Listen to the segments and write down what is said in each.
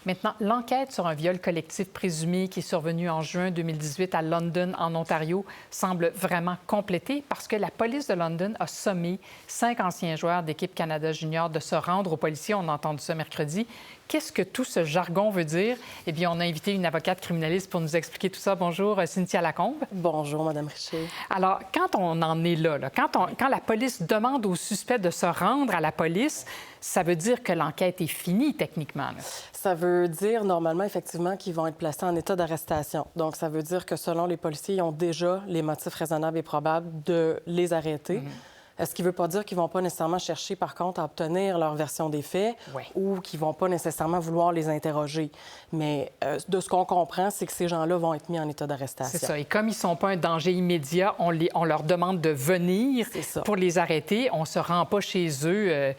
Maintenant, l'enquête sur un viol collectif présumé qui est survenu en juin 2018 à London, en Ontario, semble vraiment complétée parce que la police de London a sommé 5 anciens joueurs d'équipe Canada Junior de se rendre aux policiers. On a entendu ça mercredi. Qu'est-ce que tout ce jargon veut dire? Eh bien, on a invité une avocate criminaliste pour nous expliquer tout ça. Bonjour, Cynthia Lacombe. Bonjour, Mme Richer. Alors, quand on en est là, quand la police demande aux suspects de se rendre à la police, ça veut dire que l'enquête est finie, techniquement, là. Ça veut dire, normalement, effectivement, qu'ils vont être placés en état d'arrestation. Donc, ça veut dire que, selon les policiers, ils ont déjà les motifs raisonnables et probables de les arrêter. Ce qui ne veut pas dire qu'ils ne vont pas nécessairement chercher, par contre, à obtenir leur version des faits ou qu'ils ne vont pas nécessairement vouloir les interroger. Mais de ce qu'on comprend, c'est que ces gens-là vont être mis en état d'arrestation. C'est ça. Et comme ils ne sont pas un danger immédiat, on leur demande de venir pour les arrêter. On ne se rend pas chez eux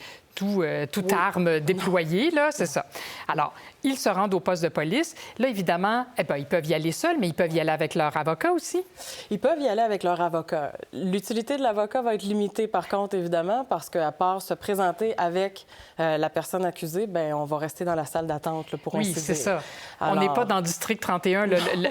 toute arme déployée, là, c'est ça. Alors, ils se rendent au poste de police. Là, évidemment, ils peuvent y aller seuls, mais ils peuvent y aller avec leur avocat aussi. Ils peuvent y aller avec leur avocat. L'utilité de l'avocat va être limitée, par contre, évidemment, parce qu'à part se présenter avec la personne accusée, bien, on va rester dans la salle d'attente là, pour ainsi dire. Oui, c'est ça. Alors... On n'est pas dans le district 31.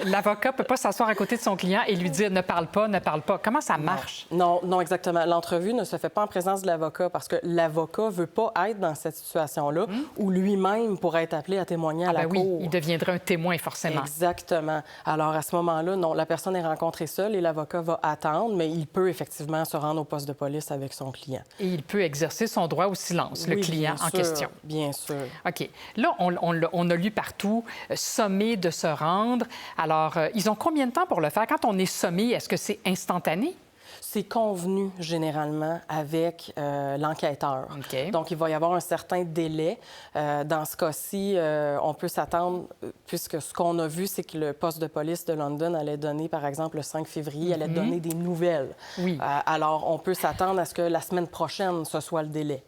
L'avocat ne peut pas s'asseoir à côté de son client et lui dire « ne parle pas, ne parle pas ». Comment ça marche? Non, exactement. L'entrevue ne se fait pas en présence de l'avocat parce que l'avocat ne veut pas être dans cette situation-là où lui-même pourrait être appelé à témoigner à la cour. Oui, il deviendrait un témoin, forcément. Exactement. Alors, à ce moment-là, non, la personne est rencontrée seule et l'avocat va attendre, mais il peut effectivement se rendre au poste de police avec son client. Et il peut exercer son droit au silence, le client en question. Bien sûr. OK. Là, on a lu partout, sommé de se rendre. Alors, ils ont combien de temps pour le faire? Quand on est sommé, est-ce que c'est instantané? C'est convenu généralement avec l'enquêteur. Okay. Donc, il va y avoir un certain délai. Dans ce cas-ci, on peut s'attendre, puisque ce qu'on a vu, c'est que le poste de police de London allait donner, par exemple, le 5 février, allait donner des nouvelles. Oui. Alors, on peut s'attendre à ce que la semaine prochaine, ce soit le délai.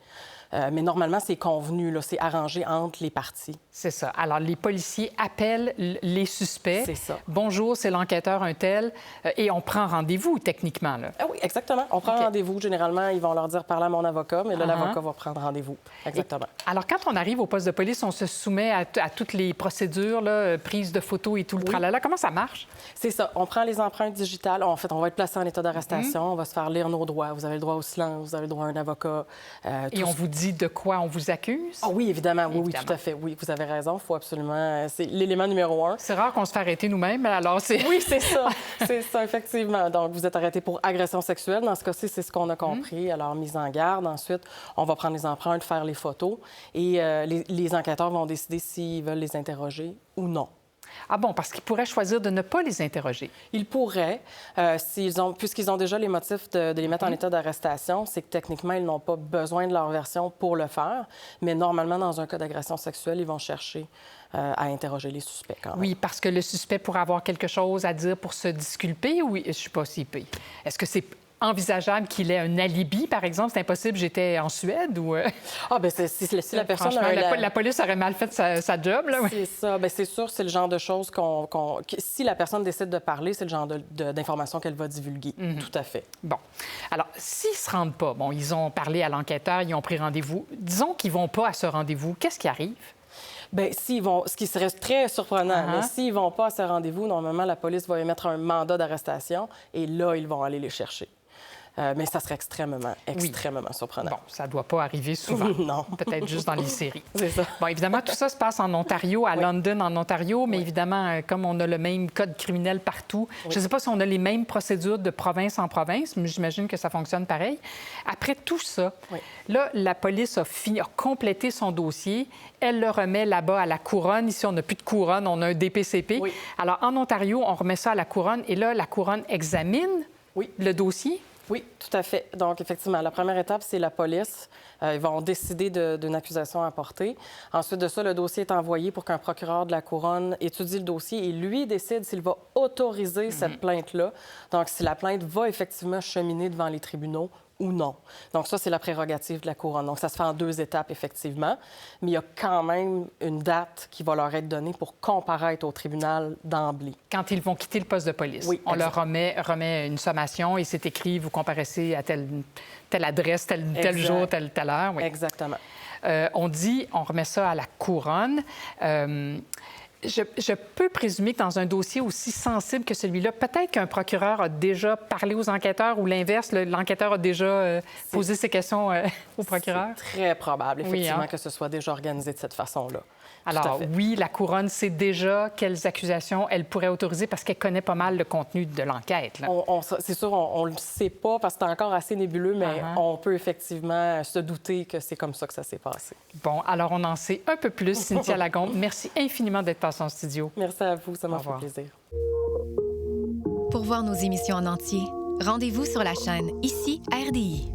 Mais normalement, c'est convenu, là, c'est arrangé entre les parties. C'est ça. Alors, les policiers appellent les suspects. C'est ça. Bonjour, c'est l'enquêteur un tel. Et on prend rendez-vous, techniquement, là. Ah oui, exactement. On prend rendez-vous. Généralement, ils vont leur dire « parlez à mon avocat », mais là, l'avocat va prendre rendez-vous. Exactement. Alors, quand on arrive au poste de police, on se soumet à toutes les procédures, là, prise de photos et tout le tralala. Comment ça marche? C'est ça. On prend les empreintes digitales. En fait, on va être placé en état d'arrestation. On va se faire lire nos droits. Vous avez le droit au silence, vous avez le droit à un avocat. Et on vous dit de quoi on vous accuse? Ah oui, évidemment. Oui, tout à fait. Oui, vous avez raison. Il faut absolument... C'est l'élément numéro 1. C'est rare qu'on se fait arrêter nous-mêmes, alors c'est... Oui, c'est ça. C'est ça, effectivement. Donc, vous êtes arrêté pour agression sexuelle. Dans ce cas-ci, c'est ce qu'on a compris. Alors, mise en garde. Ensuite, on va prendre les empreintes, faire les photos. Et les enquêteurs vont décider s'ils veulent les interroger ou non. Ah bon, parce qu'ils pourraient choisir de ne pas les interroger. Ils pourraient, puisqu'ils ont déjà les motifs de les mettre en état d'arrestation, c'est que techniquement, ils n'ont pas besoin de leur version pour le faire. Mais normalement, dans un cas d'agression sexuelle, ils vont chercher à interroger les suspects quand même. Oui, parce que le suspect pourrait avoir quelque chose à dire pour se disculper ou je ne suis pas si pire. Est-ce que c'est envisageable qu'il ait un alibi, par exemple? C'est impossible, j'étais en Suède ou... Ah, bien, si la personne... La police aurait mal fait sa job, là. C'est ça. Bien, c'est sûr, c'est le genre de choses si la personne décide de parler, c'est le genre d'informations qu'elle va divulguer. Tout à fait. Bon. Alors, s'ils ne se rendent pas, bon, ils ont parlé à l'enquêteur, ils ont pris rendez-vous. Disons qu'ils ne vont pas à ce rendez-vous. Qu'est-ce qui arrive? Bien, ce qui serait très surprenant, mais s'ils ne vont pas à ce rendez-vous, normalement, la police va émettre un mandat d'arrestation et là, ils vont aller les chercher. Mais ça serait extrêmement surprenant. Bon, ça ne doit pas arriver souvent. Non. Peut-être juste dans les séries. C'est ça. Bon, évidemment, tout ça se passe en Ontario, à London, en Ontario, mais évidemment, comme on a le même code criminel partout, je ne sais pas si on a les mêmes procédures de province en province, mais j'imagine que ça fonctionne pareil. Après tout ça, là, la police a complété son dossier. Elle le remet là-bas à la couronne. Ici, on n'a plus de couronne, on a un DPCP. Oui. Alors, en Ontario, on remet ça à la couronne et là, la couronne examine le dossier. Oui, tout à fait. Donc, effectivement, la première étape, c'est la police. Ils vont décider d'une accusation à porter. Ensuite de ça, le dossier est envoyé pour qu'un procureur de la Couronne étudie le dossier et lui décide s'il va autoriser cette plainte-là. Donc, si la plainte va effectivement cheminer devant les tribunaux ou non. Donc ça, c'est la prérogative de la Couronne. Donc ça se fait en 2 étapes, effectivement, mais il y a quand même une date qui va leur être donnée pour comparaître au tribunal d'emblée. Quand ils vont quitter le poste de police, on leur remet une sommation et c'est écrit, vous comparaissez à telle adresse, tel jour, telle heure. Oui. Exactement. on remet ça à la couronne. Je peux présumer que dans un dossier aussi sensible que celui-là, peut-être qu'un procureur a déjà parlé aux enquêteurs ou l'inverse, l'enquêteur a déjà posé ses questions au procureur? C'est très probable, effectivement, Oui, hein? que ce soit déjà organisé de cette façon-là. Alors, oui, la couronne sait déjà quelles accusations elle pourrait autoriser parce qu'elle connaît pas mal le contenu de l'enquête. C'est sûr, on ne le sait pas parce que c'est encore assez nébuleux, mais on peut effectivement se douter que c'est comme ça que ça s'est passé. Bon, alors on en sait un peu plus. Cynthia Lagombe, merci infiniment d'être passée en studio. Merci à vous, ça m'a fait plaisir. Pour voir nos émissions en entier, rendez-vous sur la chaîne Ici RDI.